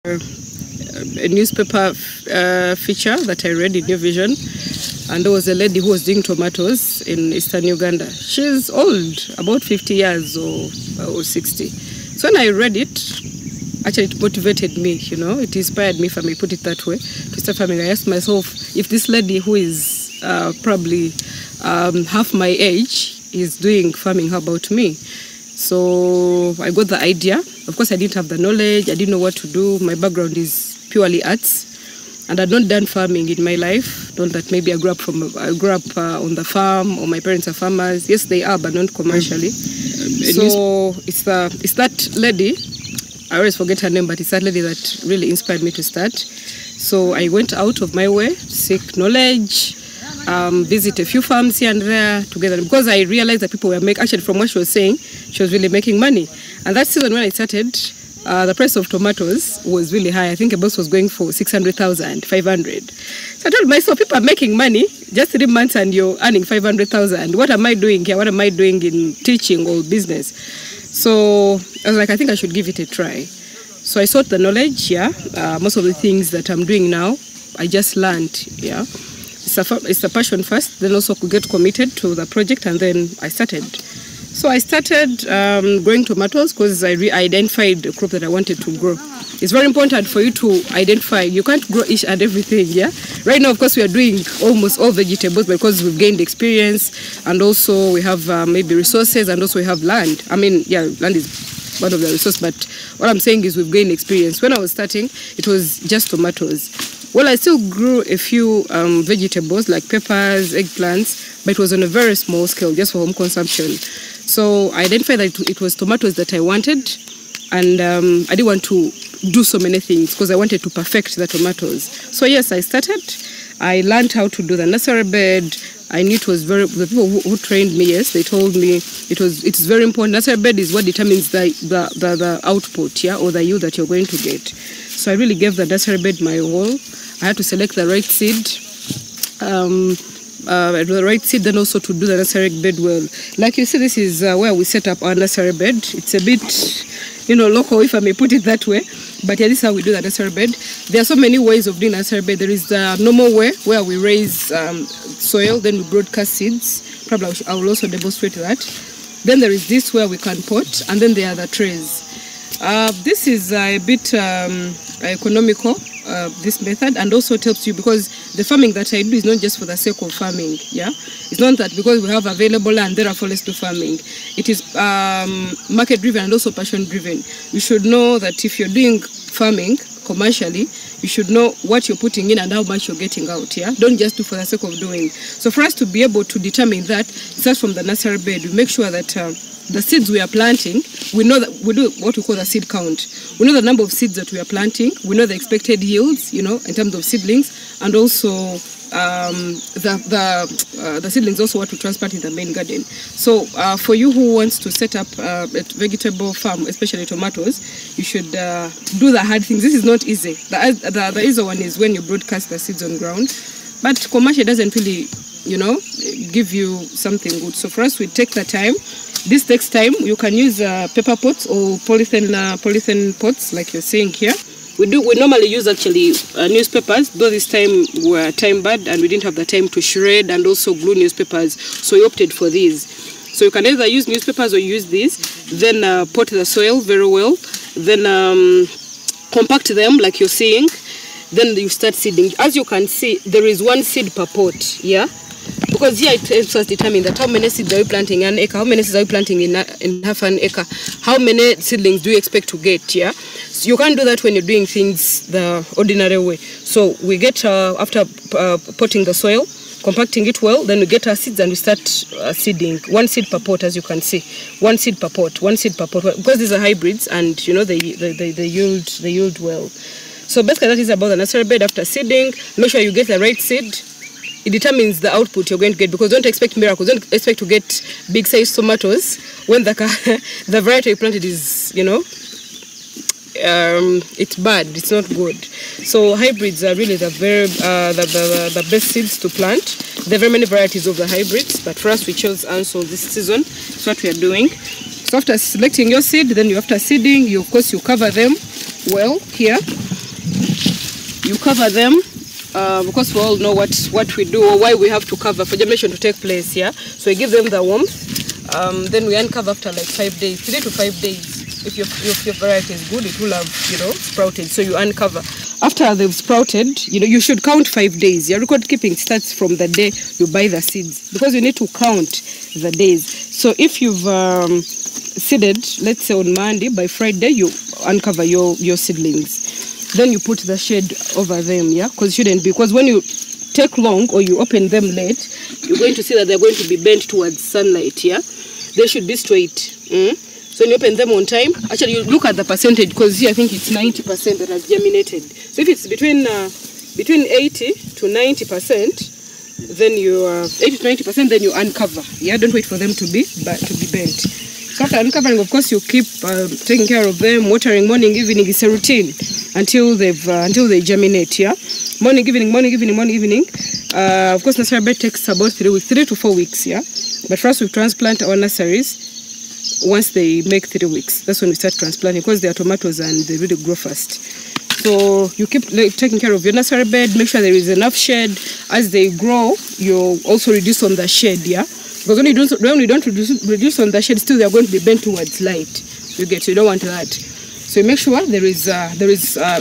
a newspaper feature that I read in New Vision, and there was a lady who was doing tomatoes in eastern Uganda. She's old, about 50 years or 60. So when I read it, actually it motivated me, you know, it inspired me, if I may put it that way, to start farming. I asked myself, if this lady who is probably half my age is doing farming, how about me? So I got the idea. Of course, I didn't have the knowledge. I didn't know what to do. My background is purely arts, and I'd not done farming in my life. Not that maybe I grew up on the farm, or my parents are farmers. Yes, they are, but not commercially. So it's that lady. I always forget her name, but it's that lady that really inspired me to start. So I went out of my way, seek knowledge, visit a few farms here and there together, because I realized that people were actually, from what she was saying, she was really making money. And that season when I started, the price of tomatoes was really high. I think a box was going for 600,000, 500. So I told myself, people are making money just 3 months and you're earning 500,000. What am I doing here? What am I doing in teaching or business? So I was like, I think I should give it a try. So I sought the knowledge, yeah. Most of the things that I'm doing now, I just learned, yeah. It's a passion first, then also could get committed to the project, and then I started. So I started growing tomatoes because I identified a crop that I wanted to grow. It's very important for you to identify. You can't grow each and everything, yeah? Right now, of course, we are doing almost all vegetables because we've gained experience, and also we have maybe resources, and also we have land. I mean, yeah, land is one of the resources, but what I'm saying is we've gained experience. When I was starting, it was just tomatoes. Well, I still grew a few vegetables like peppers, eggplants, but it was on a very small scale, just for home consumption. So I identified that it was tomatoes that I wanted, and I didn't want to do so many things because I wanted to perfect the tomatoes. So yes, I started. I learned how to do the nursery bed. I knew it was the people who trained me, yes, they told me it's very important. Nursery bed is what determines the output, yeah, or the yield that you're going to get. So I really gave the nursery bed my all. I had to select the right seed, then also to do the nursery bed well. Like you see, this is where we set up our nursery bed. It's a bit, you know, local, if I may put it that way. But yeah, this is how we do the nursery bed. There are so many ways of doing nursery bed. There is the normal way where we raise soil, then we broadcast seeds. Probably I will also demonstrate that. Then there is this where we can pot, and then there are the trays. This is a bit economical, this method, and also it helps you because the farming that I do is not just for the sake of farming, yeah. It's not that because we have available land, therefore let's do farming. It is market driven and also passion driven. You should know that if you're doing farming commercially, you should know what you're putting in and how much you're getting out, yeah. Don't just do for the sake of doing. So for us to be able to determine that, it starts from the nursery bed. We make sure that the seeds we are planting, we know that we do what we call the seed count. We know the number of seeds that we are planting. We know the expected yields, you know, in terms of seedlings, and also the seedlings also what to transplant in the main garden. So for you who wants to set up a vegetable farm, especially tomatoes, you should do the hard things. This is not easy. The easy one is when you broadcast the seeds on ground, but commercial doesn't really, you know, give you something good. So for us, we take the time. This takes time. You can use paper pots or polythene pots like you're seeing here. We normally use actually newspapers, though this time were time bad and we didn't have the time to shred and also glue newspapers, so we opted for these. So you can either use newspapers or use these, then pot the soil very well, then compact them like you're seeing, then you start seeding. As you can see, there is one seed per pot, yeah? Because here it helps us determine that how many seeds are we planting in an acre, how many seeds are we planting in half an acre, how many seedlings do you expect to get, yeah? So you can't do that when you're doing things the ordinary way. So we get, after potting the soil, compacting it well, then we get our seeds and we start seeding. One seed per pot, as you can see. One seed per pot, one seed per pot. Because these are hybrids and, you know, they yield well. So basically that is about the nursery bed. After seeding, make sure you get the right seed. It determines the output you're going to get, because don't expect miracles. Don't expect to get big size tomatoes when the variety you planted is, you know, it's bad, it's not good. So hybrids are really the best seeds to plant. There are very many varieties of the hybrids, but for us we chose Ansel this season. That's what we are doing. So after selecting your seed, then after seeding, of course you cover them well here. You cover them. Because we all know what we do or why we have to cover for germination to take place. Yeah, so we give them the warmth. Then we uncover after like 5 days, 3 to 5 days. If your variety is good, it will have, sprouted. So you uncover. After they've sprouted, you should count 5 days. Your record keeping starts from the day you buy the seeds, because you need to count the days. So if you've seeded, let's say on Monday, by Friday you uncover your seedlings. Then you put the shade over them, yeah, because when you take long or you open them late, you're going to see that they're going to be bent towards sunlight, yeah. They should be straight. So when you open them on time, actually you look at the percentage, because here I think it's 90% that has germinated. So if it's between 80 to 90%, then you 80 to 90%, then you uncover. Yeah, don't wait for them to be bent. So after uncovering, of course, you keep taking care of them, watering morning, evening. It's a routine until they germinate. Yeah, morning, evening, morning, evening, morning, evening. Of course, nursery bed takes about 3 to 4 weeks. Yeah, but first we transplant our nurseries. Once they make 3 weeks, that's when we start transplanting, because they are tomatoes and they really grow fast. So you keep taking care of your nursery bed, make sure there is enough shade. As they grow, you also reduce on the shade, yeah? Because when you don't reduce on the shade, still they are going to be bent towards light. You don't want that. So you make sure there is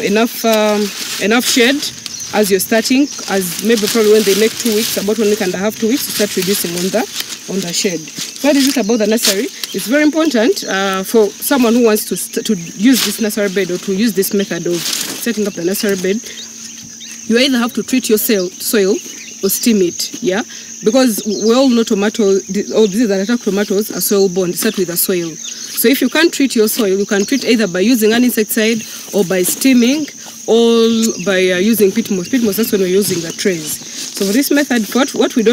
enough shade as you're starting, as maybe probably when they make 2 weeks, about 1 week and a half, 2 weeks, you start reducing on the shade. What is it about the nursery? It's very important for someone who wants to use this nursery bed or to use this method of setting up the nursery bed. You either have to treat your soil or steam it, yeah? Because we all know all diseases that attack tomatoes are soil borne. They start with the soil. So if you can't treat your soil, you can treat either by using an insecticide or by steaming, or by using pit moss. Pit moss, that's when we're using the trays. So for this method, we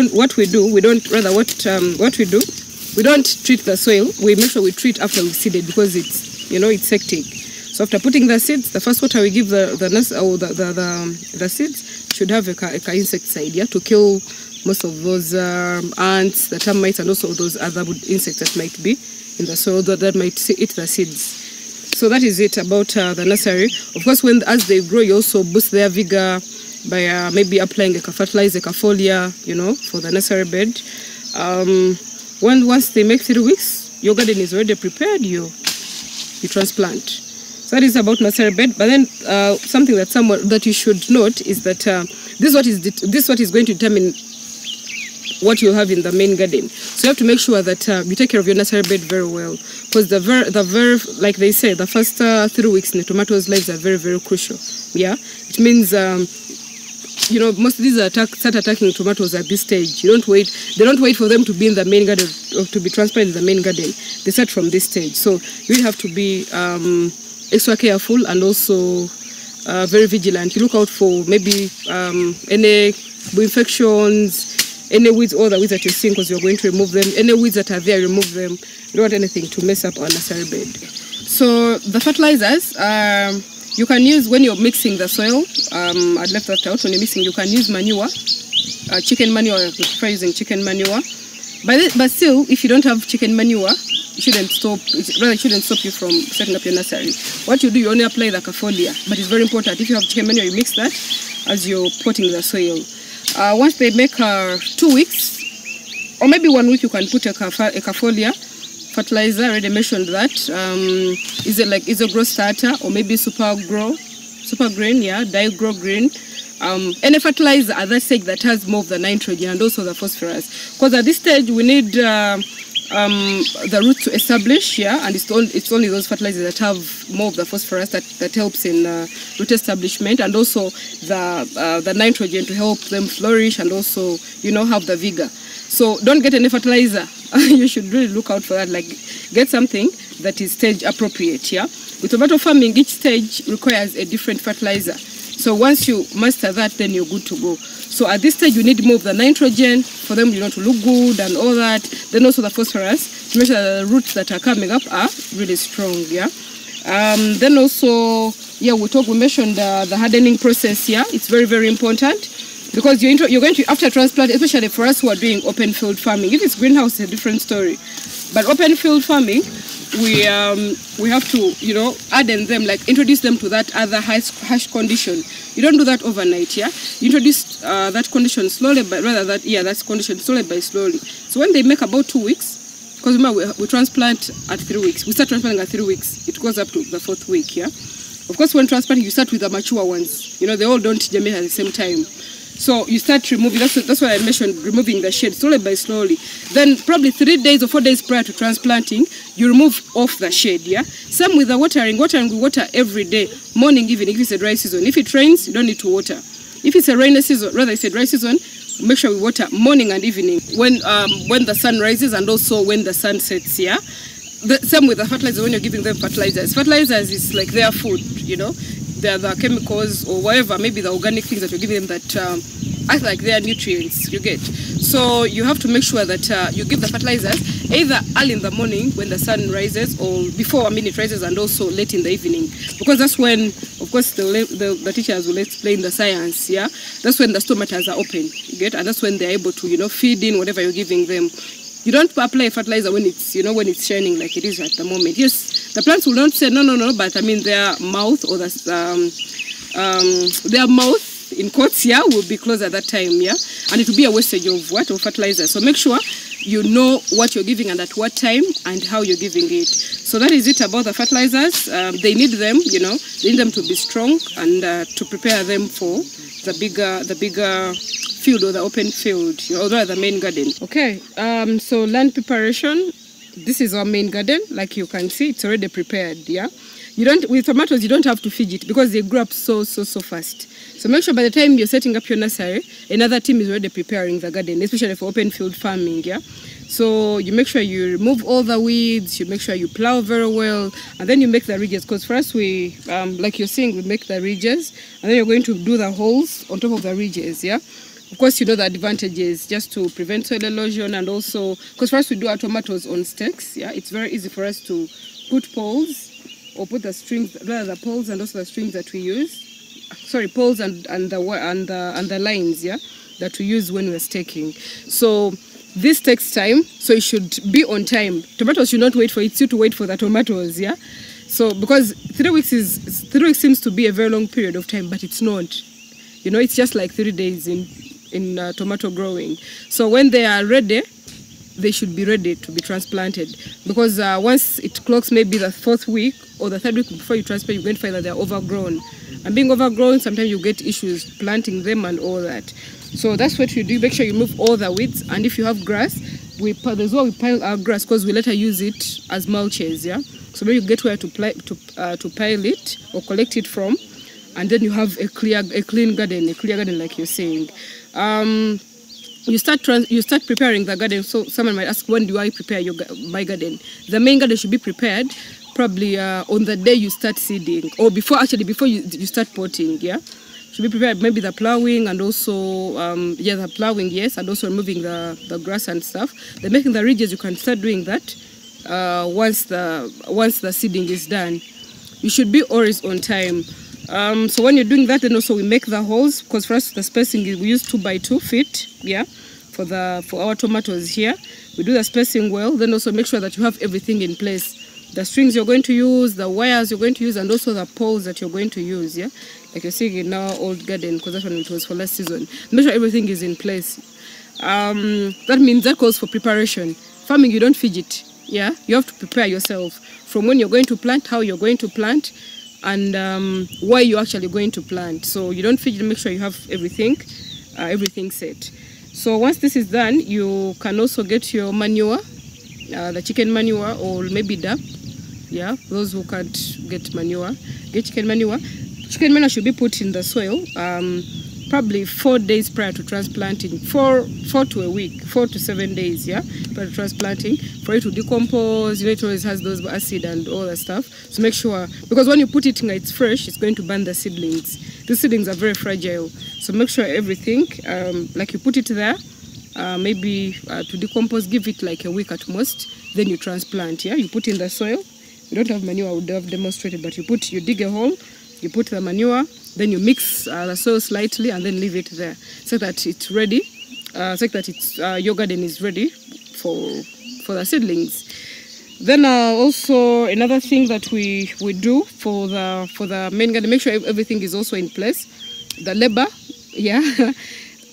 don't treat the soil. We make sure we treat after we've seeded, because it's hectic. So after putting the seeds, the first water we give the seeds should have a insecticide, yeah, to kill most of those ants, the termites, and also those other insects that might be in the soil that might eat the seeds. So that is it about the nursery. Of course, as they grow, you also boost their vigor by maybe applying a fertilizer, a foliar, for the nursery bed. Once they make 3 weeks, your garden is already prepared. You transplant. So that is about nursery bed. But then something that you should note is that this is what is going to determine what you have in the main garden. So you have to make sure that you take care of your nursery bed very well, because like they say, the first 3 weeks in the tomatoes' lives are very, very crucial. Yeah, it means most of these start attacking tomatoes at this stage. They don't wait for them to be in the main garden or to be transplanted in the main garden. They start from this stage. So you have to be extra careful and also very vigilant. You look out for maybe any infections, any weeds, all the weeds that you're seeing, because you're going to remove them. Any weeds that are there, remove them. You don't want anything to mess up our nursery bed. So the fertilizers, you can use when you're mixing the soil. I left that out. When you're mixing, you can use manure, chicken manure. I prefer using chicken manure. But still, if you don't have chicken manure, it shouldn't stop you from setting up your nursery. What you do, you only apply the foliar. But it's very important. If you have chicken manure, you mix that as you're potting the soil. Once they make 2 weeks, or maybe 1 week, you can put a foliar fertilizer. I already mentioned that. Is it like Grow Starter or maybe Super Green, yeah, Grow Green. Any fertilizer at that stage that has more of the nitrogen and also the phosphorus. Because at this stage we need the roots to establish, yeah, and it's only those fertilizers that have more of the phosphorus that helps in root establishment, and also the nitrogen to help them flourish and also have the vigor. So don't get any fertilizer. You should really look out for that. Like, get something that is stage appropriate, yeah. With tomato farming, each stage requires a different fertilizer. So once you master that, then you're good to go. So at this stage, you need more of the nitrogen for them, to look good and all that. Then also the phosphorus to make sure that the roots that are coming up are really strong, yeah. Then also, yeah, we mentioned the hardening process here. It's very, very important, because you're going to, after transplant, especially for us who are doing open field farming. If it's greenhouse, it's a different story. But open field farming, we have to, you know, harden them, like introduce them to that other harsh condition. You don't do that overnight, yeah. You introduce that condition slowly, but rather that's condition slowly by slowly. So when they make about 2 weeks, because remember we transplant at 3 weeks. We start transplanting at 3 weeks. It goes up to the 4th week, yeah. Of course, when transplanting, you start with the mature ones. You know, they all don't germinate at the same time. So you start removing, that's what I mentioned, removing the shade slowly by slowly. Then probably 3 days or 4 days prior to transplanting, you remove off the shade, yeah? Same with the watering. Watering, we water every day, morning, evening, if it's a dry season. If it rains, you don't need to water. If it's a rainy season, rather it's a dry season, make sure we water morning and evening when the sun rises and also when the sun sets, yeah? Same with the fertilizer when you're giving them fertilizers. Fertilizers is like their food, you know? They're the chemicals or whatever, maybe the organic things that you're giving them that act like their nutrients, you get. So you have to make sure that you give the fertilizers either early in the morning when the sun rises or before it rises, and also late in the evening, because that's when, of course, the teachers will explain the science, yeah? That's when the stomatas are open, you get, and that's when they're able to, you know, feed in whatever you're giving them. You don't apply fertilizer when it's, you know, when it's shining like it is at the moment. Yes, the plants will not say no, but I mean their mouth or their mouth in quotes, yeah, will be closed at that time, yeah, and it will be a wastage of fertilizer. So make sure you know what you're giving and at what time and how you're giving it. So that is it about the fertilizers. They need them, you know, they need them to be strong and to prepare them for the bigger field or the open field, or rather the main garden. Okay, so land preparation. This is our main garden. Like you can see, it's already prepared, yeah. You don't, with tomatoes, you don't have to feed it because they grow up so fast. So make sure by the time you're setting up your nursery, another team is already preparing the garden, especially for open field farming, yeah. So you make sure you remove all the weeds, you make sure you plow very well, and then you make the ridges, because first we, like you're seeing, we make the ridges, and then you're going to do the holes on top of the ridges, yeah. Of course, you know the advantages just to prevent soil erosion, and also, because first we do our tomatoes on stakes, yeah, it's very easy for us to put poles, or put the strings, rather the poles and also the strings that we use, sorry, poles and the lines, yeah, that we use when we're staking. So this takes time, so it should be on time. Tomatoes should not wait for it, you to wait for the tomatoes, yeah. So because 3 weeks seems to be a very long period of time, but it's not. You know, it's just like 3 days in tomato growing. So when they are ready, they should be ready to be transplanted, because once it clocks maybe the 4th week or the 3rd week before you transplant, you're going to find that they're overgrown. And being overgrown, sometimes you get issues planting them and all that. So that's what you do. Make sure you remove all the weeds, and if you have grass, there's why we pile our grass, because we later use it as mulches, yeah. So maybe you get where to pile it or collect it from, and then you have a clean garden, like you're saying. You start preparing the garden. So someone might ask, when do I prepare my garden? The main garden should be prepared probably on the day you start seeding, or before you start potting, yeah. Should be prepared, maybe the plowing and also the plowing, yes, and also removing the grass and stuff. Then making the ridges, you can start doing that once the seeding is done. You should be always on time. So when you're doing that, then also we make the holes, because for us the spacing is, we use 2 by 2 feet, yeah, for our tomatoes here. We do the spacing well. Then also make sure that you have everything in place. The strings you're going to use, the wires you're going to use, and also the poles that you're going to use, yeah, like you're seeing in our old garden, because that's when it was for last season. Make sure everything is in place. That means that calls for preparation. Farming, you don't fidget, yeah. You have to prepare yourself from when you're going to plant, how you're going to plant, and why you're actually going to plant. So you don't fidget. Make sure you have everything set. So once this is done, you can also get your manure, the chicken manure, or maybe DAP, yeah. Those who can't get manure, get chicken manure. Chicken manure should be put in the soil probably 4 days prior to transplanting, 4 to a week, 4 to 7 days, yeah, prior to transplanting, for it to decompose. You know, it always has those acid and all that stuff. So make sure, because when you put it in it's fresh, it's going to burn the seedlings. The seedlings are very fragile, so make sure everything, like you put it there, maybe to decompose, give it like a week at most, then you transplant, yeah. You put in the soil. You don't have manure, I would have demonstrated, but you dig a hole, you put the manure, then you mix the soil slightly, and then leave it there, so that it's ready, so that your garden is ready for the seedlings. Then also another thing that we do for the main garden, make sure everything is also in place. The labor, yeah,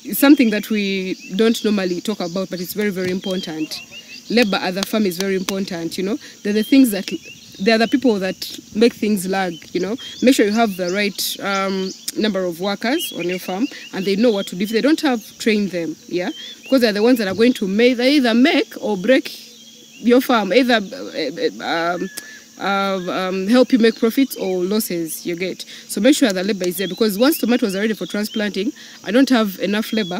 it's something that we don't normally talk about, but it's very, very important. Labor at the farm is very important, you know. They're the things that, they're the people that make things lag, you know. Make sure you have the right number of workers on your farm, and they know what to do. If they don't have, train them, yeah, because they're the ones that are going to either make or break your farm, either help you make profits or losses you get. So make sure the labor is there, because once tomatoes are ready for transplanting, I don't have enough labor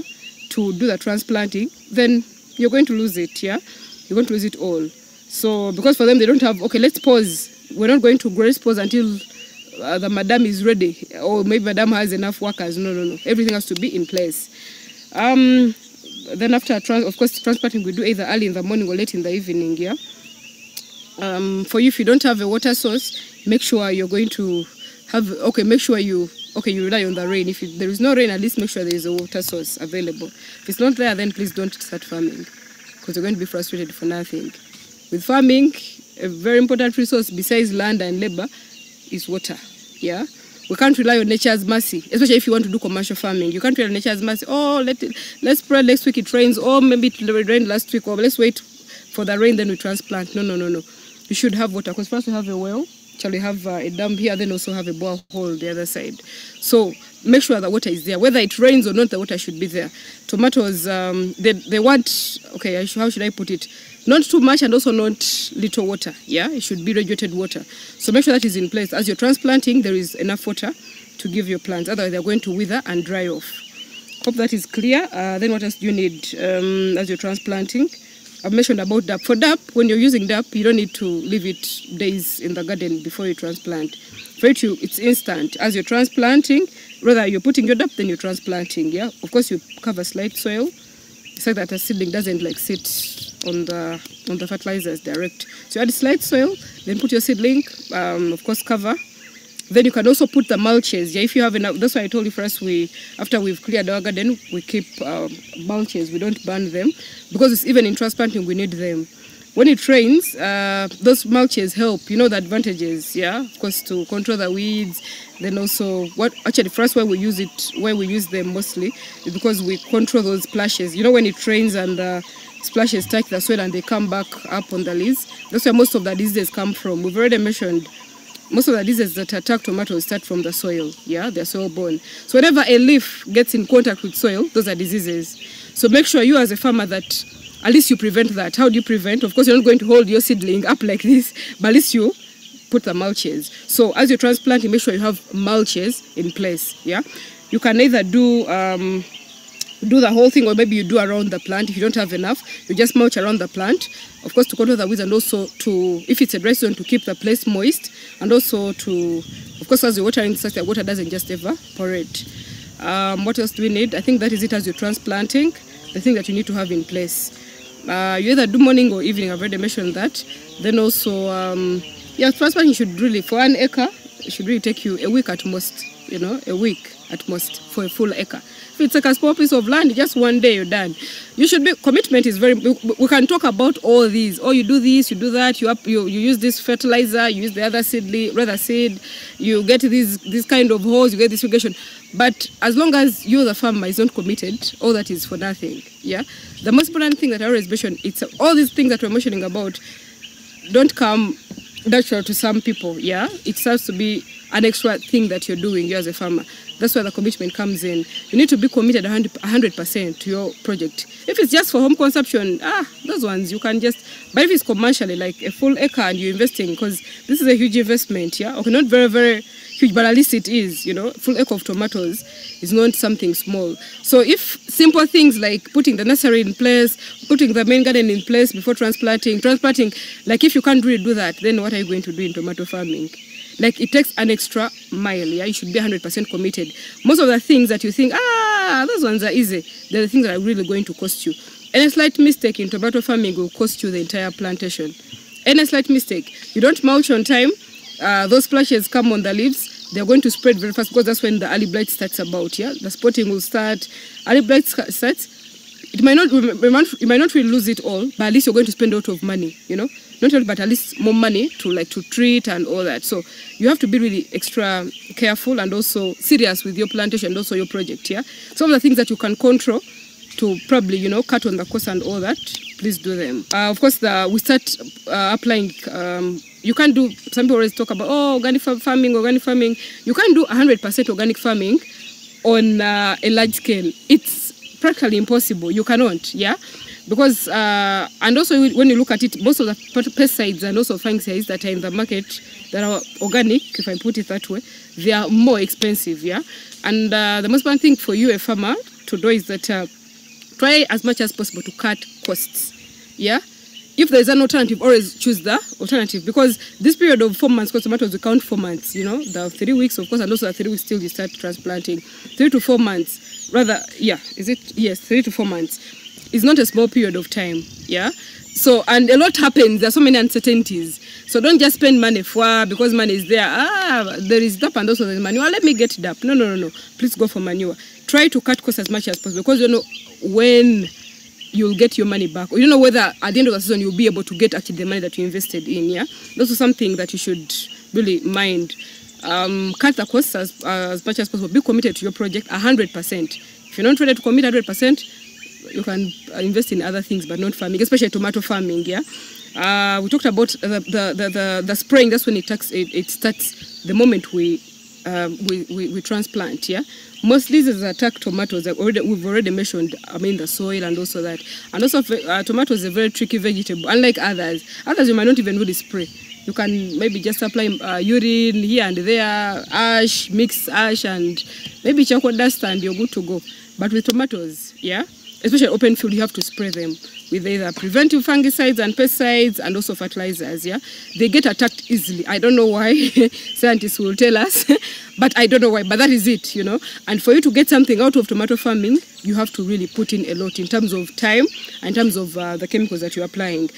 to do the transplanting, then you're going to lose it, yeah? You're going to lose it all. So because for them, they don't have, okay, let's pause. We're not going to grace pause until the madam is ready, or maybe madam has enough workers. No, no, no. Everything has to be in place. Then after, of course, transplanting we do either early in the morning or late in the evening, yeah? For you, if you don't have a water source, make sure you're going to have, okay, make sure you rely on the rain. If there is no rain, at least make sure there is a water source available. If it's not there, then please don't start farming, because you're going to be frustrated for nothing. With farming, a very important resource besides land and labor is water, yeah? We can't rely on nature's mercy, especially if you want to do commercial farming. You can't rely on nature's mercy. Oh, let's pray next week it rains, or maybe it rained last week, or let's wait for the rain, then we transplant. No, no, no, no. You should have water, because first we have a well, we have a dam here, then also have a borehole the other side. So make sure the water is there. Whether it rains or not, the water should be there. Tomatoes, they want, okay, how should I put it? Not too much and also not little water, yeah? It should be regulated water. So make sure that is in place. As you're transplanting, there is enough water to give your plants. Otherwise, they're going to wither and dry off. Hope that is clear. Then what else do you need as you're transplanting? I've mentioned about DAP. For DAP, when you're using DAP, you don't need to leave it days in the garden before you transplant. For it, it's instant. As you're transplanting, rather you're putting your DAP, then you're transplanting, yeah? Of course, you cover slight soil, so that a seedling doesn't like sit on the fertilizers direct. So you add slight soil, then put your seedling, of course cover. Then you can also put the mulches. Yeah, if you have enough, that's why I told you first, after we've cleared our garden, we keep mulches. We don't burn them, because even in transplanting we need them. When it rains, those mulches help. You know the advantages, yeah, of course, to control the weeds. Then also, for us where we use them mostly is because we control those splashes. You know, when it rains and splashes touch the soil and they come back up on the leaves, that's where most of the diseases come from. We've already mentioned most of the diseases that attack tomatoes start from the soil, yeah, they're soil borne. So whenever a leaf gets in contact with soil, those are diseases. So make sure you as a farmer that at least you prevent that. How do you prevent? Of course, you're not going to hold your seedling up like this, but at least you put the mulches. So as you're transplanting, make sure you have mulches in place, yeah? You can either do the whole thing, or maybe you do around the plant. If you don't have enough, you just mulch around the plant, of course, to control the weeds, and also to, if it's a dry zone, to keep the place moist, and also to, of course, as you're watering, such that water doesn't just evaporate. What else do we need? I think that is it as you're transplanting, the thing that you need to have in place. You either do morning or evening, I've already mentioned that. Then also, yeah, transplanting should really, for an acre, it should really take you a week at most, you know, a week at most for a full acre. If it's like a small piece of land, just one day you're done. You should be, commitment is very, we can talk about all these. Oh, you do this, you do that, you use this fertilizer, you use the other seed, you get this kind of hose, you get this irrigation. But as long as you, the farmer, is not committed, all that is for nothing, yeah? The most important thing that I always mention, it's all these things that we're mentioning about don't come natural to some people, yeah? It starts to be an extra thing that you're doing, you as a farmer. That's where the commitment comes in. You need to be committed 100% to your project. If it's just for home consumption, those ones you can just, but if it's commercially, like a full acre and you're investing, because this is a huge investment, yeah? Okay, not very, very huge, but at least it is, you know, full acre of tomatoes is not something small. So if simple things like putting the nursery in place, putting the main garden in place before transplanting, like if you can't really do that, then what are you going to do in tomato farming? Like, it takes an extra mile, yeah? You should be 100% committed. Most of the things that you think, those ones are easy, they're the things that are really going to cost you. Any slight mistake in tomato farming will cost you the entire plantation. Any slight mistake. You don't mulch on time, those splashes come on the leaves, they're going to spread very fast, because that's when the early blight starts about, yeah? The spotting will start, early blight starts. You might not really lose it all, but at least you're going to spend a lot of money, you know? not only, but at least more money to treat and all that. So you have to be really extra careful and also serious with your plantation and also your project. Yeah, some of the things that you can control to probably cut on the cost and all that, please do them. Of course, we start applying. You can't do. Some people always talk about organic farming. You can't do 100% organic farming on a large scale. It's practically impossible. You cannot. Yeah. Because and also when you look at it, most of the pesticides and also fungicides that are in the market that are organic, if I put it that way, they are more expensive. Yeah. And the most important thing for you, a farmer, to do is that try as much as possible to cut costs. Yeah. If there is an alternative, always choose the alternative, because this period of 4 months, because tomatoes we count 4 months, the 3 weeks, of course, and also the 3 weeks till you start transplanting. 3 to 4 months, rather, yeah, is it? Yes, 3 to 4 months. It's not a small period of time, yeah? So, and a lot happens, there are so many uncertainties. So don't just spend money because money is there. There is DAP and also there is manure. Let me get DAP. No. Please go for manure. Try to cut costs as much as possible, because you know when you'll get your money back, or you know whether at the end of the season you'll be able to get actually the money that you invested in. Yeah, that's something that you should really mind. Cut the costs as much as possible. Be committed to your project 100%. If you're not ready to commit 100%, you can invest in other things, but not farming, especially tomato farming. Yeah, we talked about the spraying. That's when it starts the moment we transplant. Yeah, most diseases attack tomatoes. We've already mentioned. I mean, the soil and also that. And also, tomatoes is a very tricky vegetable. Unlike others you might not even really spray. You can maybe just apply urine here and there, mix ash and maybe charcoal dust, and you're good to go. But with tomatoes, yeah, especially open field, you have to spray them with either preventive fungicides and pesticides and also fertilizers. Yeah, they get attacked easily. I don't know why. Scientists will tell us, but I don't know why. But that is it, And for you to get something out of tomato farming, you have to really put in a lot in terms of time and in terms of the chemicals that you're applying.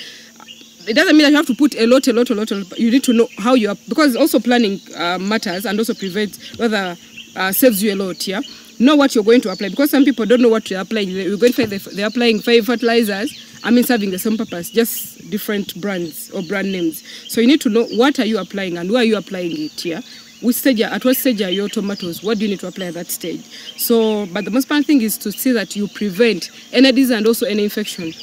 It doesn't mean that you have to put a lot. You need to know how you are, because also planning matters and also whether saves you a lot. Yeah. Know what you're going to apply, because some people don't know what you're applying. You're going to they're applying 5 fertilizers. I mean, serving the same purpose, just different brands or brand names. So you need to know what are you applying and where are you applying it. Yeah, at what stage are your tomatoes? What do you need to apply at that stage? So, but the most important thing is to see that you prevent any disease and also any infection.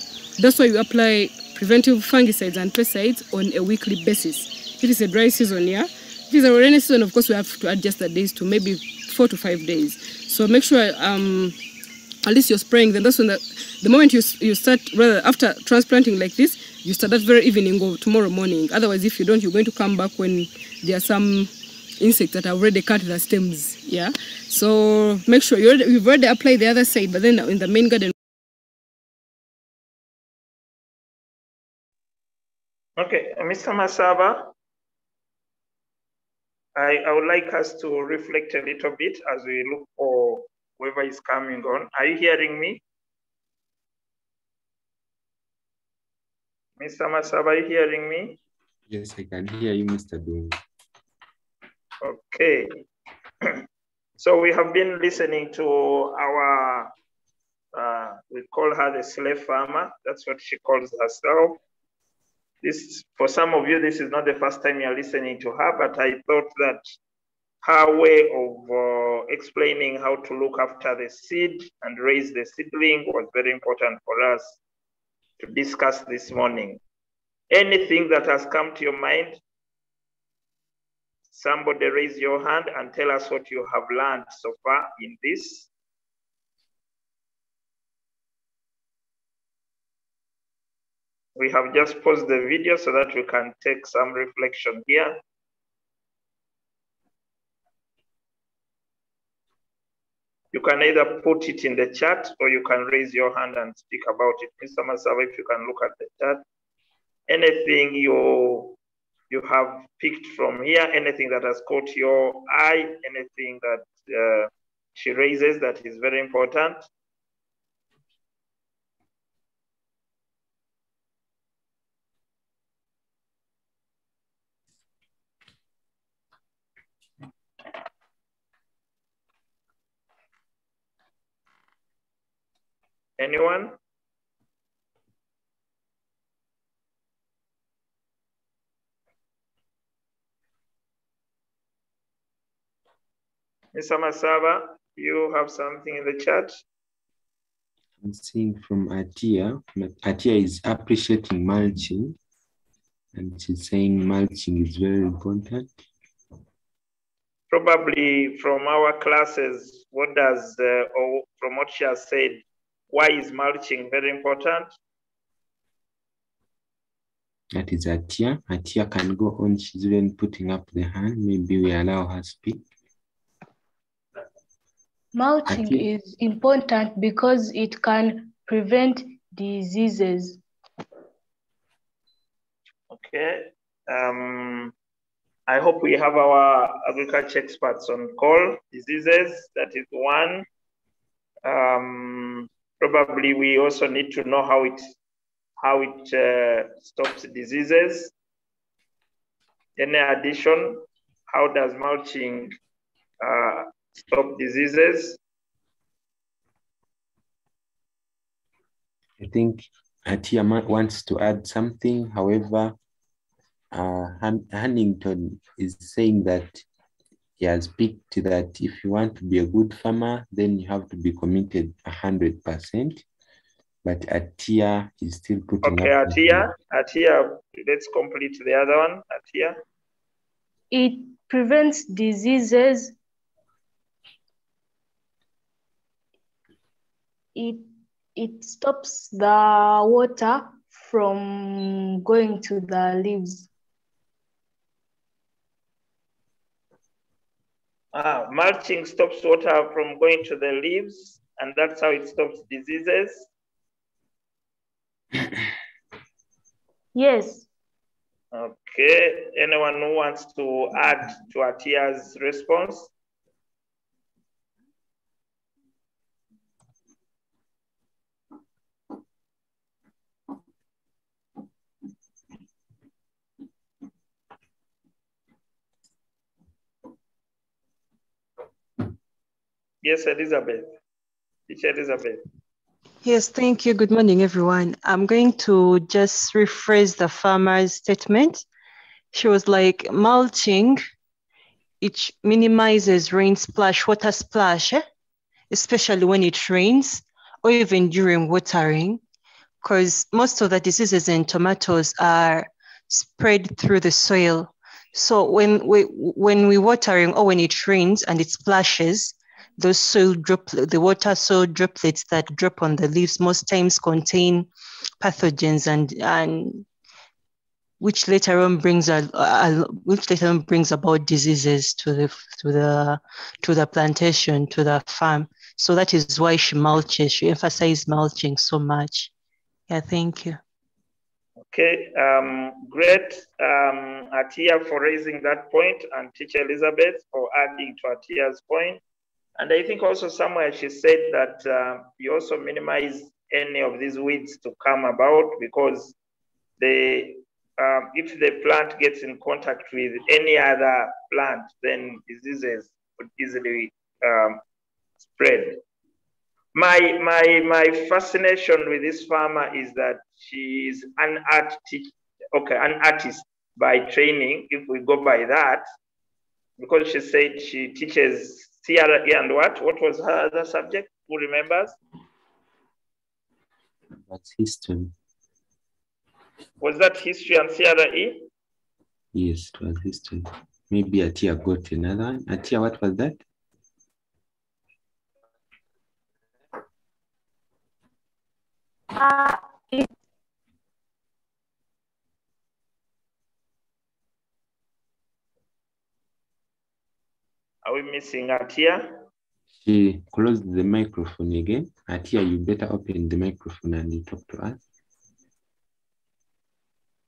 That's why you apply preventive fungicides and pesticides on a weekly basis. If it's a dry season, yeah. If it's a rainy season, of course, we have to adjust the days to maybe 4 to 5 days. So make sure at least you're spraying. Then that's when the moment you start, rather after transplanting like this, you start that very evening or tomorrow morning. Otherwise, if you don't, you're going to come back when there are some insects that have already cut the stems. Yeah. So make sure you've already applied the other side, but then in the main garden. Okay, Mr. Masaba, I would like us to reflect a little bit as we look for whoever is coming on. Are you hearing me? Mr. Masaba, are you hearing me? Yes, I can hear you, Mr. Dung. Okay. So we have been listening to our, we call her the slave farmer. That's what she calls herself. This, for some of you, this is not the first time you're listening to her, but I thought that her way of explaining how to look after the seed and raise the seedling was very important for us to discuss this morning. Anything that has come to your mind, somebody raise your hand and tell us what you have learned so far in this. We have just paused the video so that we can take some reflection here. You can either put it in the chat or you can raise your hand and speak about it. Mr. Masaba, if you can look at the chat. Anything you have picked from here, anything that has caught your eye, anything that she raises that is very important. Anyone? Mr. Masaba, you have something in the chat? I'm seeing from Atia. Atia is appreciating mulching, and she's saying mulching is very important. Probably from our classes, what does, or from what she has said, why is mulching very important? That is Atia. Atia can go on. She's even putting up the hand. Maybe we allow her speak. Mulching Atia. is important because it can prevent diseases. Okay. I hope we have our agriculture experts on call. Diseases, that is one. Probably we also need to know how it stops diseases. Any addition? How does mulching stop diseases? I think Atia wants to add something. However, Huntington is saying that he has picked that if you want to be a good farmer, then you have to be committed 100%. But Atia is still putting Okay, up. Atia, let's complete the other one. Atia. It prevents diseases. It stops the water from going to the leaves. Mulching stops water from going to the leaves, and that's how it stops diseases. Yes. Okay, anyone who wants to add to Atia's response? Yes, Elizabeth. Teacher Elizabeth. Yes, thank you. Good morning, everyone. I'm going to just rephrase the farmer's statement. She was like, mulching, it minimizes water splash, especially when it rains or even during watering, because most of the diseases in tomatoes are spread through the soil. So when we watering or when it rains and it splashes, those the water soil droplets that drop on the leaves most times contain pathogens and which later on brings about diseases to the plantation, to the farm. So that is why she mulches. She emphasized mulching so much. Yeah, thank you. Okay, great, Atia, for raising that point, and Teacher Elizabeth for adding to Atia's point. And I think also somewhere she said that you also minimize any of these weeds to come about, because if the plant gets in contact with any other plant, then diseases would easily spread. My fascination with this farmer is that she is an artist by training, if we go by that, because she said she teaches CRE and what? What was her other subject? Who remembers? That's history. Was that history and CRE? Yes, it was history. Maybe Atia got another one. Atia, what was that? Are we missing Atia? She closed the microphone again. Atia, you better open the microphone and you talk to us.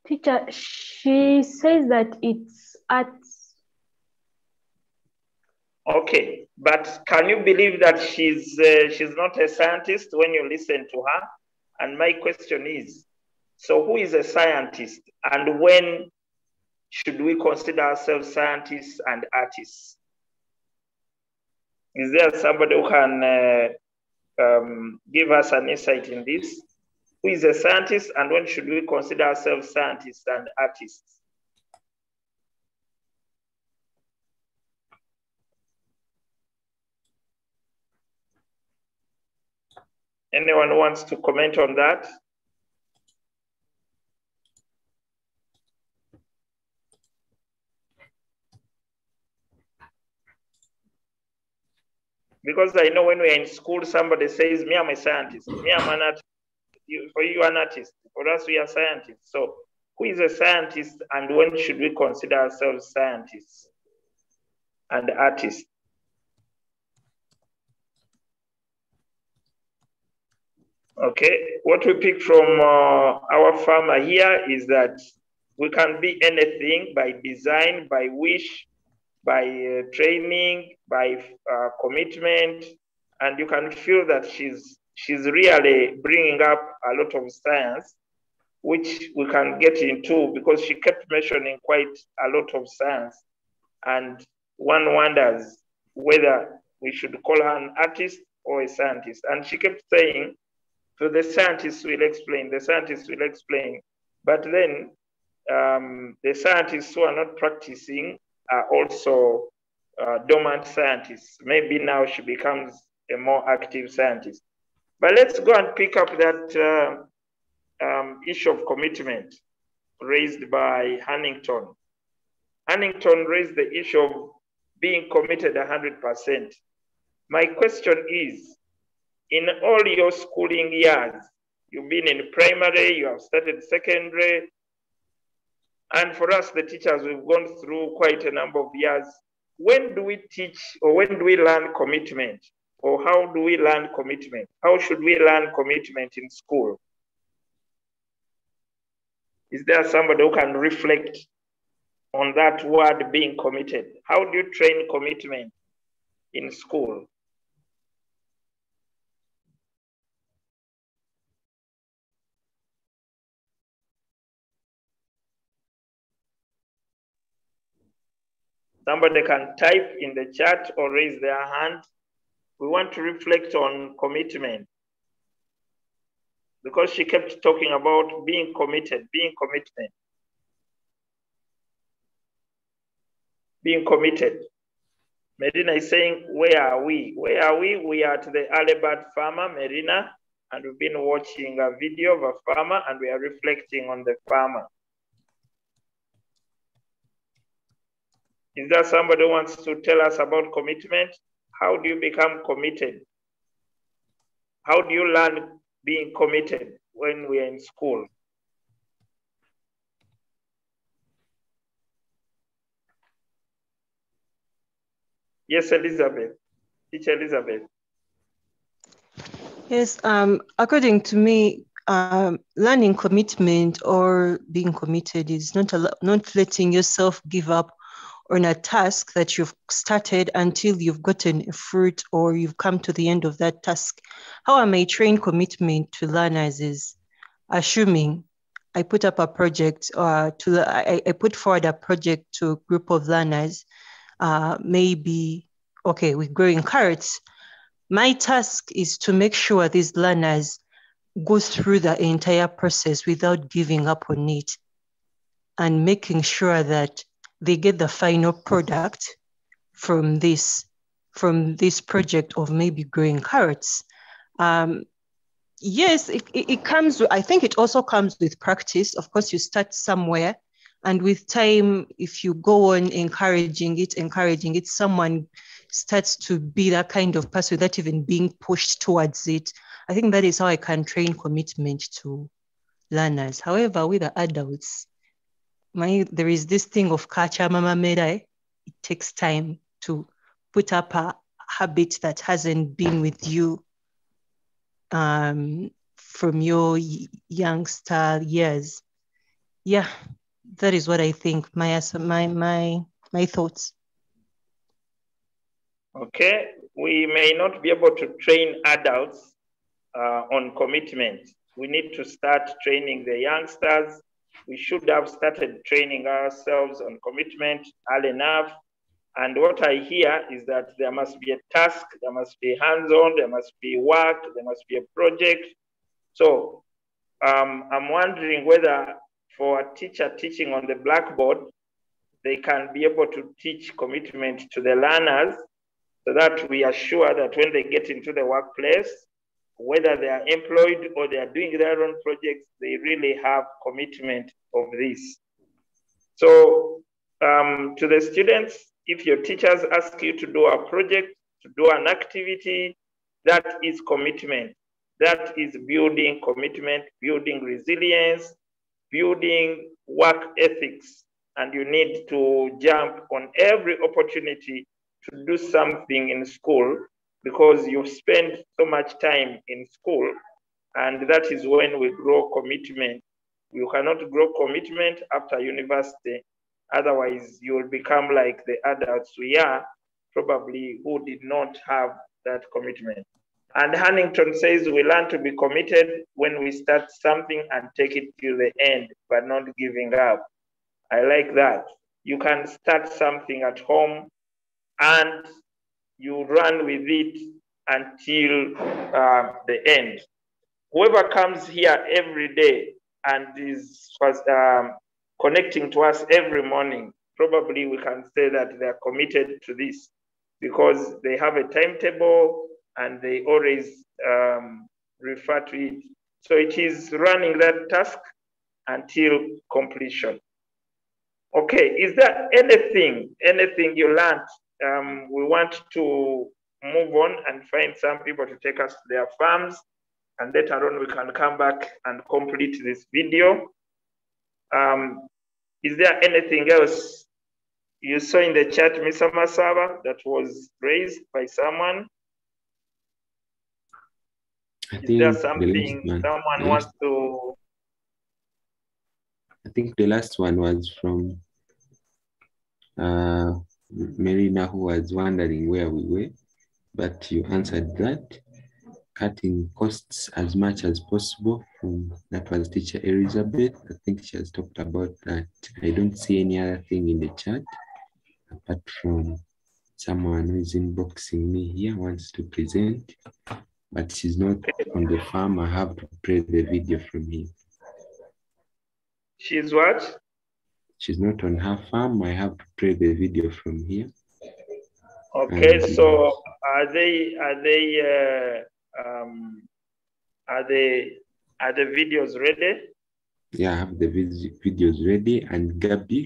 Teacher, she says that it's art. Okay, but can you believe that she's not a scientist when you listen to her? And my question is, so who is a scientist, and when should we consider ourselves scientists and artists? Is there somebody who can give us an insight in this? Who is a scientist, and when should we consider ourselves scientists and artists? Anyone wants to comment on that? Because I know when we're in school, somebody says, me, I'm a scientist. Me, I'm an artist. For you, an artist. For us, we are scientists. So who is a scientist and when should we consider ourselves scientists and artists? Okay, what we pick from our farmer here is that we can be anything by design, by wish, by training, by commitment, and you can feel that she's really bringing up a lot of science, which we can get into because she kept mentioning quite a lot of science, and one wonders whether we should call her an artist or a scientist. And she kept saying, so the scientists will explain, the scientists will explain. But then the scientists who are not practicing are also dormant scientists. Maybe now she becomes a more active scientist. But let's go and pick up that issue of commitment raised by Huntington. Huntington raised the issue of being committed 100%. My question is, in all your schooling years, you've been in primary, you have started secondary, and for us, the teachers, we've gone through quite a number of years. When do we teach or when do we learn commitment? Or how do we learn commitment? How should we learn commitment in school? Is there somebody who can reflect on that word being committed? How do you train commitment in school? Somebody can type in the chat or raise their hand. We want to reflect on commitment because she kept talking about being committed, being committed. Being committed. Merina is saying, where are we? Where are we? We are at the Alibert farmer, Merina, and we've been watching a video of a farmer and we are reflecting on the farmer. Is there somebody who wants to tell us about commitment? How do you become committed? How do you learn being committed when we are in school? Yes, Elizabeth. Teacher Elizabeth. Yes, according to me, learning commitment or being committed is not letting yourself give up on a task that you've started until you've gotten a fruit or you've come to the end of that task. How I may train commitment to learners is assuming I put up a project I put forward a project to a group of learners, maybe, okay, we're growing carrots. My task is to make sure these learners go through the entire process without giving up on it and making sure that they get the final product from this project of maybe growing carrots. Yes, it comes, I think it also comes with practice. Of course, you start somewhere, and with time, if you go on encouraging it, someone starts to be that kind of person without even being pushed towards it. I think that is how I can train commitment to learners. However, with the adults, there is this thing of kacha mama mera. It takes time to put up a habit that hasn't been with you from your youngster years. Yeah, that is what I think. My thoughts. Okay, we may not be able to train adults on commitment. We need to start training the youngsters. We should have started training ourselves on commitment early enough. And what I hear is that there must be a task, there must be hands-on, there must be work, there must be a project. So I'm wondering whether for a teacher teaching on the blackboard, they can be able to teach commitment to the learners so that we are sure that when they get into the workplace whether they are employed or they are doing their own projects, they really have commitment of this. So to the students, if your teachers ask you to do a project, to do an activity, that is commitment. That is building commitment, building resilience, building work ethics. And you need to jump on every opportunity to do something in school, because you spend so much time in school, and that is when we grow commitment. You cannot grow commitment after university. Otherwise, you will become like the adults we are, probably, who did not have that commitment. And Huntington says we learn to be committed when we start something and take it to the end, but not giving up. I like that. You can start something at home and you run with it until the end. Whoever comes here every day and is connecting to us every morning, probably we can say that they're committed to this, because they have a timetable and they always refer to it. So it is running that task until completion. Okay, is there anything you learned? We want to move on and find some people to take us to their farms, and later on we can come back and complete this video. Is there anything else you saw in the chat, Mr. Masaba, that was raised by someone? Is there something someone wants to? I think the last one was from Marina, who was wondering where we were, but you answered that. Cutting costs as much as possible. That was teacher Elizabeth. I think she has talked about that. I don't see any other thing in the chat apart from someone who is inboxing me here, wants to present, but she's not on the farm. I have to play the video from here. She's what? She's not on her farm. I have to play the video from here. Okay, so are the videos ready? Yeah, I have the videos ready, and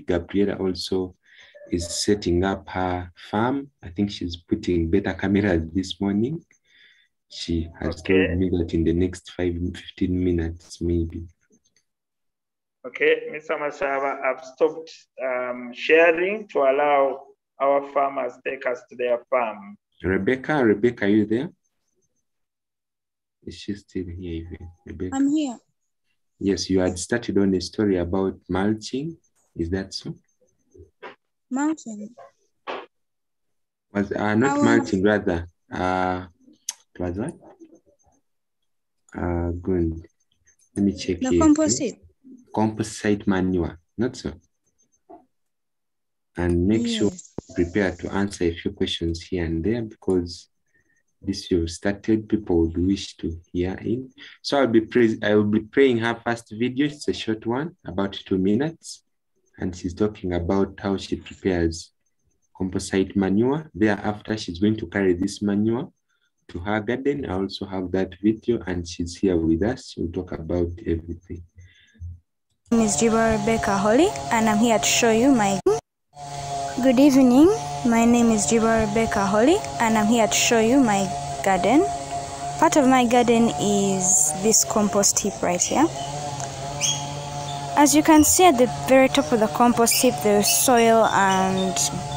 Gabriela also is setting up her farm. I think she's putting better cameras this morning. She has told me that in the next 15 minutes, maybe. Okay, Mr. Masaba, I've stopped sharing to allow our farmers take us to their farm. Rebecca, are you there? Is she still here, Rebecca? I'm here. Yes, you had started on a story about mulching. Is that so? Mulching? Was not mulching, rather. Was what? Good. Let me check the composite. Composite manure, not so. And make sure prepare to answer a few questions here and there, because this you started, people would wish to hear in. So I will be playing her first video. It's a short one, about 2 minutes, and she's talking about how she prepares composite manure. Thereafter, she's going to carry this manure to her garden. I also have that video, and she's here with us. She'll talk about everything. My name is Jiba Rebecca Holly, and I'm here to show you my. Good evening. My name is Jiba Rebecca Holly, and I'm here to show you my garden. Part of my garden is this compost heap right here. As you can see at the very top of the compost heap, there's soil and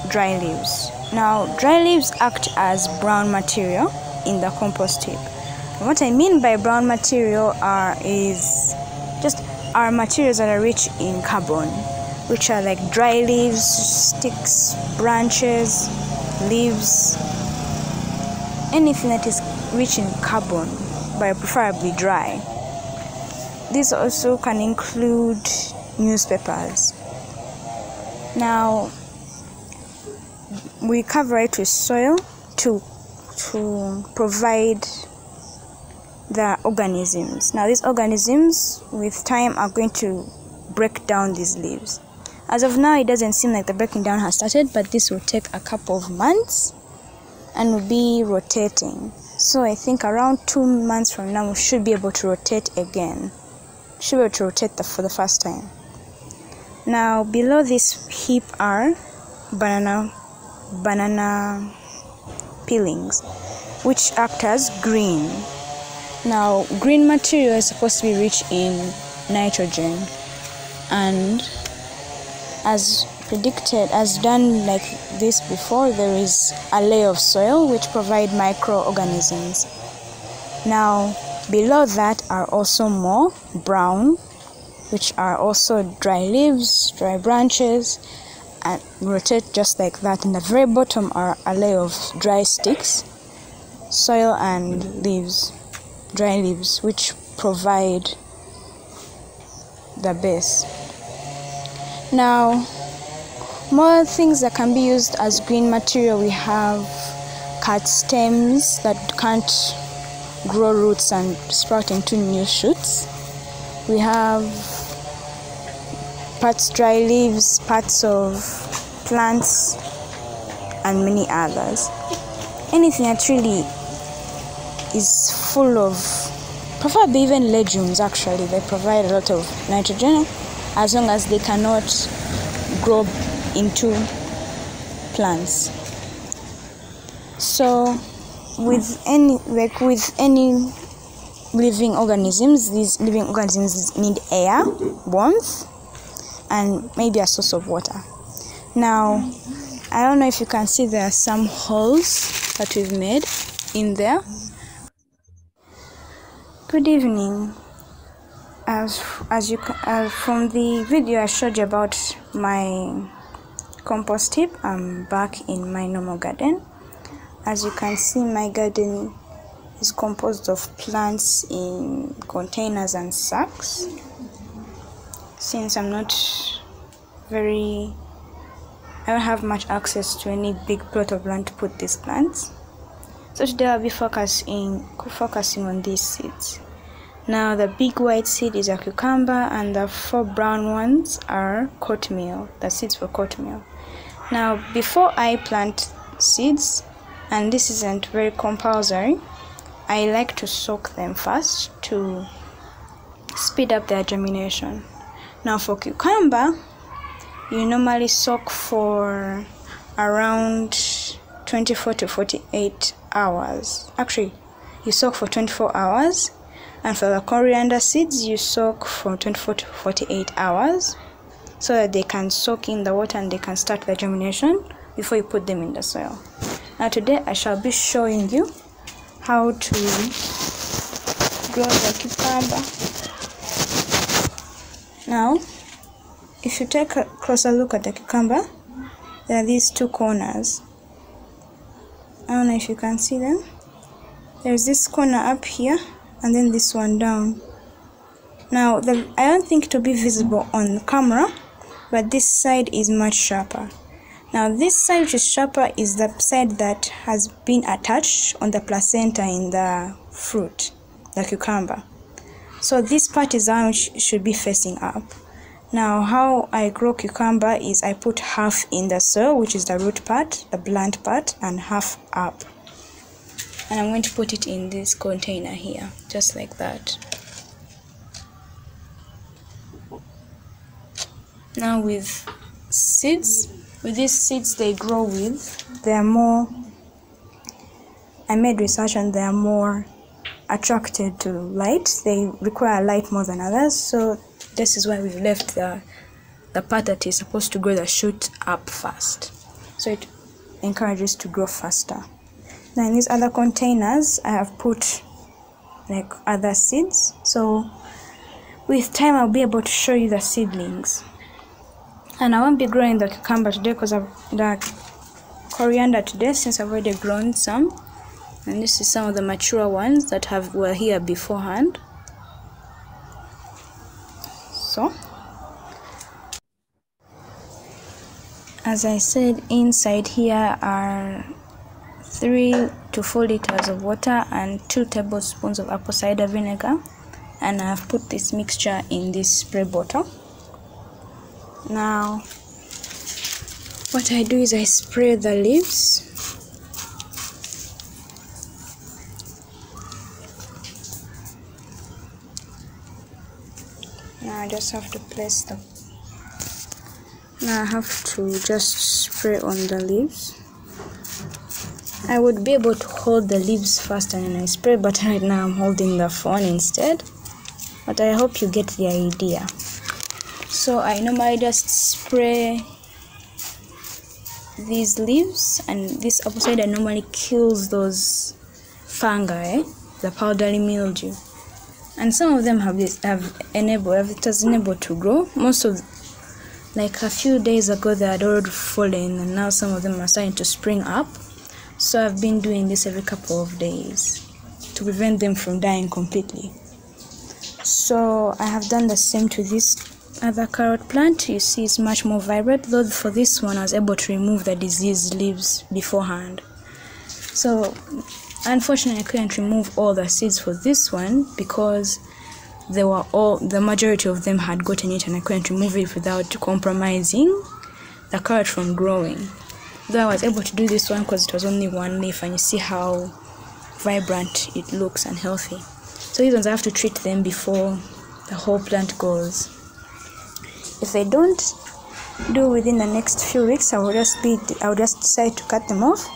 dry leaves. Now, dry leaves act as brown material in the compost heap. And what I mean by brown material are materials that are rich in carbon, which are like dry leaves, sticks, branches, leaves, anything that is rich in carbon, but preferably dry. These also can include newspapers. Now, we cover it with soil to provide the organisms. Now, these organisms, with time, are going to break down these leaves. As of now, it doesn't seem like the breaking down has started, but this will take a couple of months and will be rotating. So I think around 2 months from now, we should be able to rotate again. Should be able to rotate for the first time. Now below this heap are banana peelings, which act as green. Now green material is supposed to be rich in nitrogen, and as predicted, as done like this before, there is a layer of soil which provide microorganisms. Now below that are also more brown, which are also dry leaves, dry branches, and rotate just like that. In the very bottom are a layer of dry sticks, soil and leaves, dry leaves, which provide the base. Now, more things that can be used as green material, we have cut stems that can't grow roots and sprout into new shoots. We have parts dry leaves, parts of plants, and many others. Anything that really is full of, preferably even legumes actually, they provide a lot of nitrogen as long as they cannot grow into plants. So with any living organisms, these living organisms need air, warmth, and maybe a source of water. Now, I don't know if you can see there are some holes that we've made in there. Good evening. As you from the video I showed you about my compost heap, I'm back in my normal garden. As you can see, my garden is composed of plants in containers and sacks. Since I don't have much access to any big plot of land to put these plants, so today I'll be focusing on these seeds. Now the big white seed is a cucumber, and the 4 brown ones are cornmeal, the seeds for cornmeal. Now before I plant seeds, and this isn't very compulsory, I like to soak them first to speed up their germination. Now for cucumber, you normally soak for around 24 to 48 hours. Actually, you soak for 24 hours. And for the coriander seeds, you soak for 24 to 48 hours so that they can soak in the water and they can start the germination before you put them in the soil. Now today I shall be showing you how to grow the cucumber. Now, if you take a closer look at the cucumber, there are these 2 corners. I don't know if you can see them. There's this corner up here, and then this one down. Now, I don't think it will be visible on camera, but this side is much sharper. Now, this side which is sharper is the side that has been attached on the placenta in the fruit, the cucumber. So this part is how it should be facing up. Now, how I grow cucumber is I put half in the soil, which is the root part, the blunt part, and half up. And I'm going to put it in this container here, just like that. Now with these seeds they grow with, they are more, I made research and they are more attracted to light. They require light more than others, so this is why we've left the part that is supposed to grow the shoot up first. So it encourages to grow faster. Now in these other containers, I have put like other seeds. So with time, I'll be able to show you the seedlings. And I won't be growing the cucumber today because of the coriander today, since I've already grown some. And this is some of the mature ones that were here beforehand. So, as I said, inside here are 3 to 4 liters of water and 2 tablespoons of apple cider vinegar, and I've put this mixture in this spray bottle. Now what I do is I spray the leaves Now I just have to place them. Now I have to just spray on the leaves. I would be able to hold the leaves first and then I spray, but right now I'm holding the phone instead. But I hope you get the idea. So I normally just spray these leaves, and this apple cider normally kills those fungi, the powdery mildew. And some of them have enabled to grow. Most of, like a few days ago, they had already fallen, and now some of them are starting to spring up. So I've been doing this every couple of days to prevent them from dying completely. So I have done the same to this other carrot plant. You see it's much more vibrant, though for this one I was able to remove the diseased leaves beforehand. So unfortunately I couldn't remove all the seeds for this one because the majority of them had gotten it, and I couldn't remove it without compromising the carrot from growing. Though I was able to do this one because it was only one leaf, and you see how vibrant it looks and healthy. So these ones I have to treat them before the whole plant goes. If I don't do within the next few weeks, I will just decide to cut them off.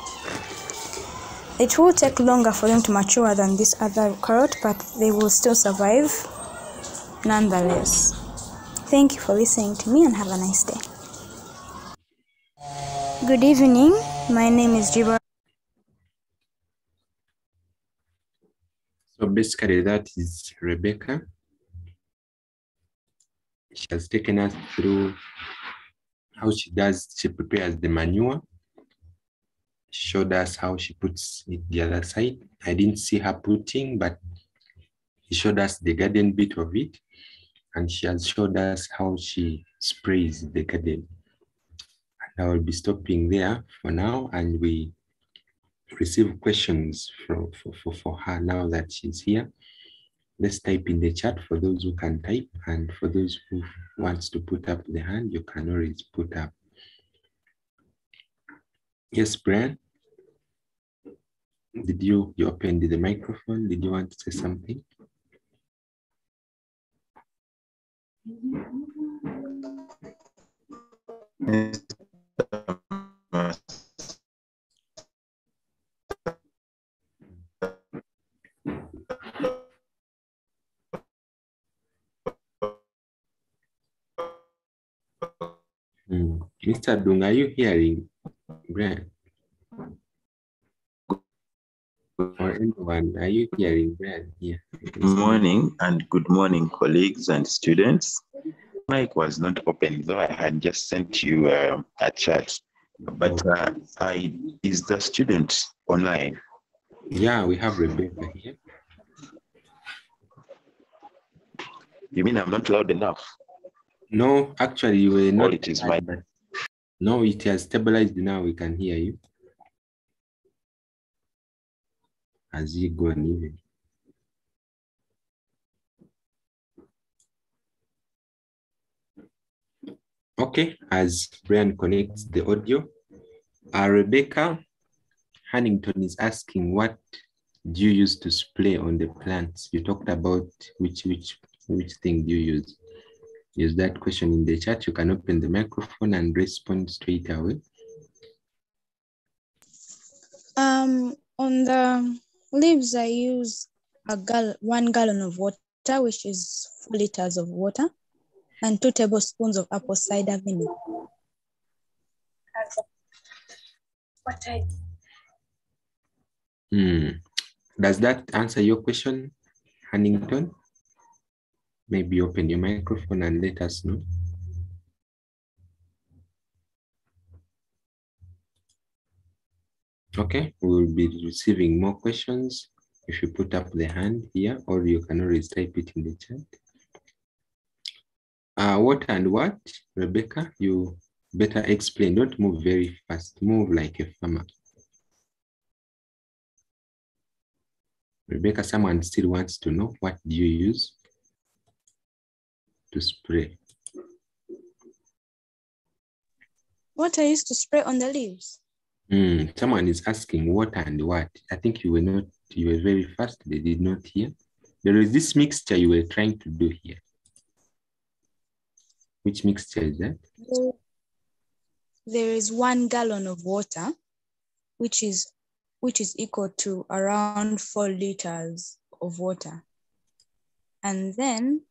It will take longer for them to mature than this other carrot, but they will still survive nonetheless. Thank you for listening to me and have a nice day. Good evening. My name is Jiba. So basically that is Rebecca. She has taken us through how she prepares the manure. She showed us how she puts it the other side. I didn't see her putting, but she showed us the garden bit of it. And she has showed us how she sprays the garden. And I will be stopping there for now, and we receive questions for her now that she's here. Let's type in the chat for those who can type, and for those who wants to put up the hand, you can always put up. Yes, Brian. Did you opened the microphone? Did you want to say something? Mr. Dung, are you hearing Brian? Or anyone, are you hearing Brian here? Good morning and good morning, colleagues and students. Mic was not open, though I had just sent you a chat. But is the student online? Yeah, we have Rebecca here. You mean I'm not loud enough? No, actually, you were not. Or it is my... No, it has stabilized now. We can hear you. As you go on even. Okay, as Brian connects the audio, Rebecca Hannington is asking, what do you use to spray on the plants? You talked about which thing do you use? Use that question in the chat. You can open the microphone and respond straight away. On the leaves, I use 1 gallon of water, which is 4 liters of water, and 2 tablespoons of apple cider vinegar. Does that answer your question, Hannington? Maybe open your microphone and let us know. Okay, we will be receiving more questions if you put up the hand here, or you can always type it in the chat. What and what, Rebecca? You better explain. Don't move very fast. Move like a farmer. Rebecca, someone still wants to know, what do you use to spray? What I used to spray on the leaves? Someone is asking what and what. I think you were very fast. They did not hear. There is this mixture you were trying to do here. Which mixture is that? There is 1 gallon of water, which is equal to around 4 liters of water. And then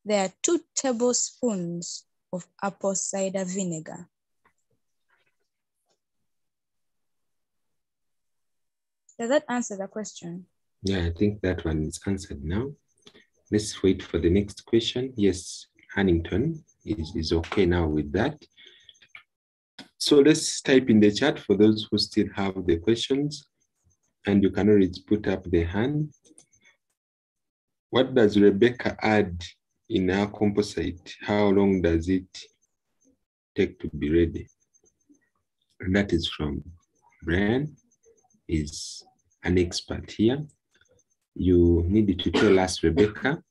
there are 2 tablespoons of apple cider vinegar. Does that answer the question? Yeah, I think that one is answered now. Let's wait for the next question. Yes, Hannington is okay now with that. So let's type in the chat for those who still have the questions, and you can always put up the hand. What does Rebecca add in her composite? How long does it take to be ready? And that is from Brian, is an expert here. You need to tell us, Rebecca,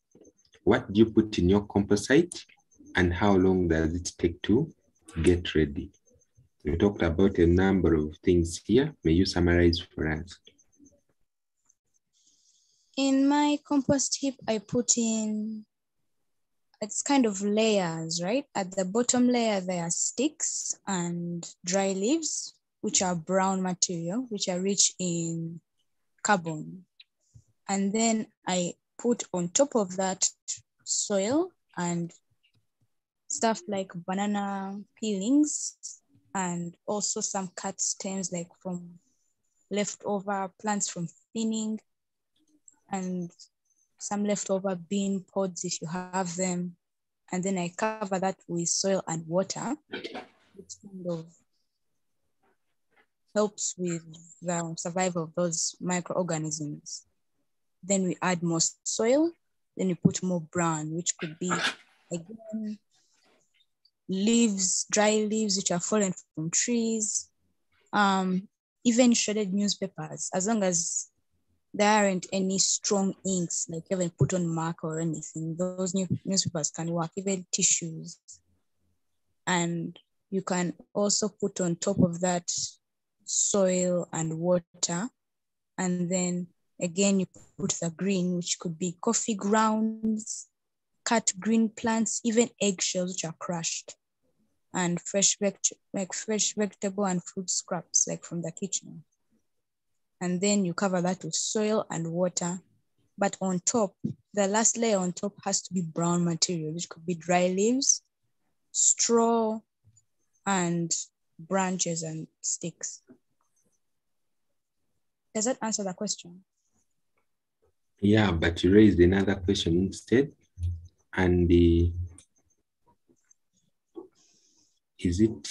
what do you put in your composite and how long does it take to get ready? We talked about a number of things here. May you summarize for us? In my compost heap, I put in, it's kind of layers, right? At the bottom layer, there are sticks and dry leaves, which are brown material, which are rich in carbon. And then I put on top of that soil and stuff like banana peelings and also some cut stems like from leftover plants from thinning and some leftover bean pods if you have them. And then I cover that with soil and water, which kind of helps with the survival of those microorganisms. Then we add more soil, then we put more brown, which could be, again, leaves, dry leaves which are fallen from trees, even shredded newspapers, as long as there aren't any strong inks, like you haven't put on mark or anything, those newspapers can work, even tissues. And you can also put on top of that soil and water. And then again, you put the green, which could be coffee grounds, cut green plants, even eggshells, which are crushed, and fresh vegetable and fruit scraps, like from the kitchen. And then you cover that with soil and water. But on top, the last layer on top has to be brown material, which could be dry leaves, straw, and branches and sticks. Does that answer the question? Yeah, but you raised another question instead. And is it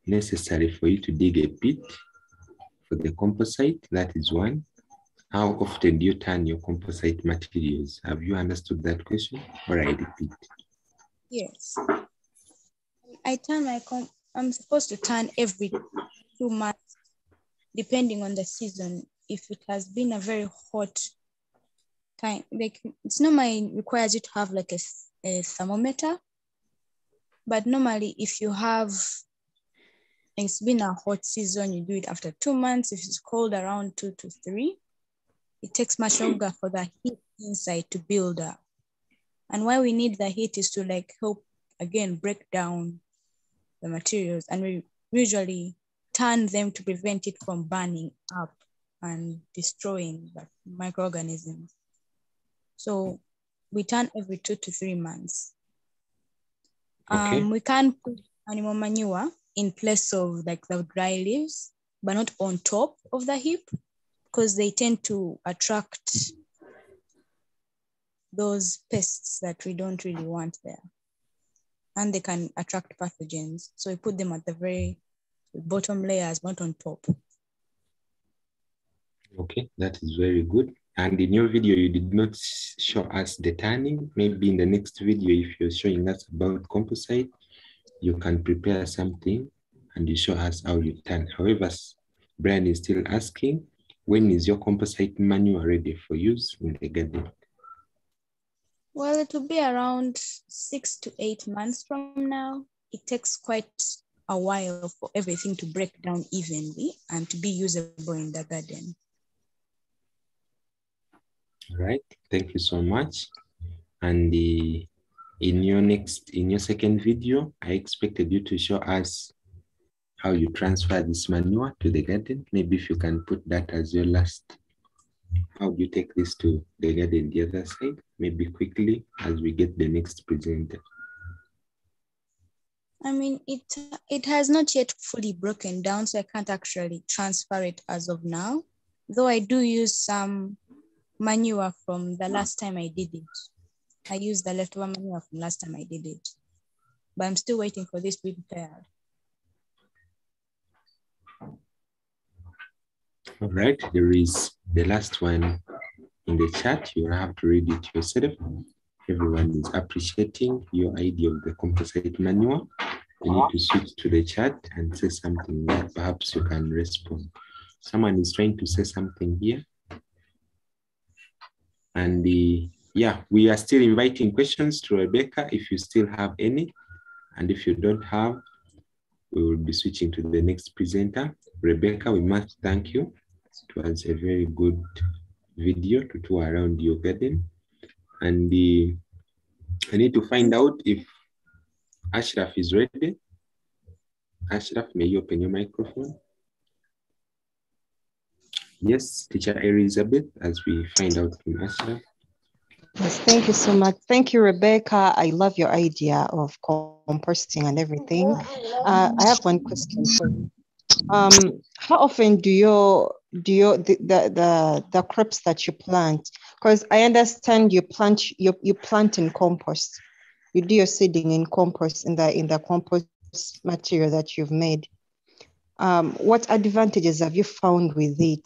necessary for you to dig a pit for the composite? That is one. How often do you turn your composite materials? Have you understood that question? Or I repeat? Yes. I turn I'm supposed to turn every 2 months, depending on the season. If it has been a very hot time, like it's normally requires you to have like a thermometer. But normally if you have, it's been a hot season, you do it after 2 months. If it's cold, around 2 to 3. It takes much longer for the heat inside to build up. And why we need the heat is to like help, again, break down the materials. And we usually turn them to prevent it from burning up and destroying the microorganisms. So we turn every 2 to 3 months. Okay. We can put animal manure in place of like the dry leaves, but not on top of the heap, because they tend to attract those pests that we don't really want there. And they can attract pathogens. So we put them at the very bottom layers, not on top. Okay, that is very good. And in your video, you did not show us the turning. Maybe in the next video, if you're showing us about composite, you can prepare something and you show us how you turn. However, Brian is still asking, when is your composite manure ready for use in the garden? Well, it will be around 6 to 8 months from now. It takes quite a while for everything to break down evenly and to be usable in the garden. All right, thank you so much. And In your second video, I expected you to show us how you transfer this manure to the garden. Maybe if you can put that as your last. How do you take this to the garden the other side? Maybe quickly as we get the next presenter. I mean, it has not yet fully broken down, so I can't actually transfer it as of now, though I do use some manure from the last time I did it. I used the leftover manure from last time I did it, but I'm still waiting for this to be prepared. All right, there is the last one in the chat. You have to read it yourself. Everyone is appreciating your idea of the composite manure. You need to switch to the chat and say something that perhaps you can respond. Someone is trying to say something here. And yeah, we are still inviting questions to Rebecca if you still have any. And if you don't have, we will be switching to the next presenter. Rebecca, we must thank you. It was a very good video to tour around your garden. And I need to find out if Ashraf is ready. Ashraf, may you open your microphone? Yes, Teacher Elizabeth, as we find out from Ashraf. Yes, thank you so much. Thank you, Rebecca. I love your idea of composting and everything. I have one question for you. How often do the crops that you plant? Because I understand you plant in compost. You do your seeding in compost in the compost material that you've made. What advantages have you found with it?